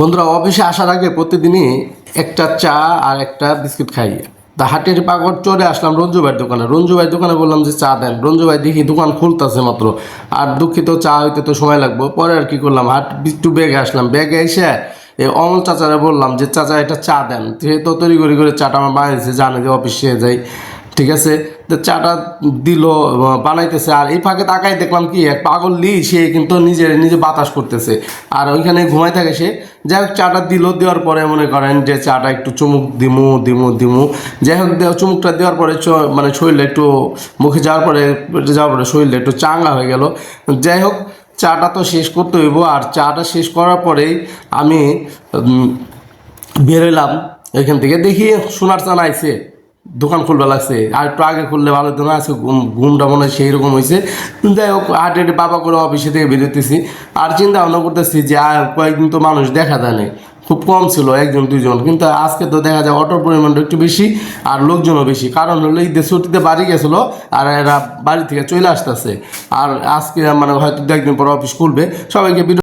বন্ধুরা, অফিসে আসার আগে প্রতিদিনই একটা চা আর একটা বিস্কিট খাই। তা হাটের পাকড় চলে আসলাম রঞ্জু ভাইয়ের দোকানে। রঞ্জু ভাইয়ের দোকানে বললাম যে চা দেন। রঞ্জু ভাই দেখি দোকান খুলতেছে মাত্র, আর দুঃখিত চা হইতে তো সময় লাগবে। পরে আর কি করলাম, একটু ব্যাগে আসলাম। ব্যাগে এসে এই অমল চাচারে বললাম যে চাচা এটা চা দেন। সে তো তৈরি করে চাটা আমার বানিয়েছে, জানে যে অফিসে যাই। ঠিক আছে, তো চাটা দিল, বানাইতেছে। আর এই ফাঁকে তাকাই দেখলাম কি এক পাগল সে কিন্তু নিজে বাতাস করতেছে, আর ওইখানে ঘুমাই থাকে সে। যাই হোক, চাটা দিল, দেওয়ার পরে মনে করেন যে চাটা একটু চুমুক দিমু দিমু দিমু। যাই হোক, চুমুকটা দেওয়ার পরে মানে শরীরটা একটু মুখে যাওয়ার পরে শরীরটা একটু চাঙ্গা হয়ে গেল। যাই হোক, চাটা তো শেষ করতে হইব। আর চাটা শেষ করার পরেই আমি বেরোলাম এখান থেকে। দেখি সোনার চান আইছে, দোকান খুলবে লাগছে। আর একটু আগে খুললে ভালো হতো না, আজকে ঘুমটা মনে হয় সেই রকম হয়েছে। যাই হোক, হাটে বাবা করে অফিসে থেকে বেরোতেছি। আর চিন্তা ভাবনা করতেছি যে কয়েকদিন তো মানুষ দেখা যায় না, খুব কম ছিল, একজন দুইজন। কিন্তু আজকে তো দেখা যায় অটোর পরিমাণটা একটু বেশি, আর লোকজনও বেশি। কারণ হলো ঈদের ছুটিতে বাড়ি গেছিলো, আর এরা বাড়ি থেকে চলে আসতেছে। আর আজকে মানে হয়তো দু একদিন পর অফিস খুলবে। সবাইকে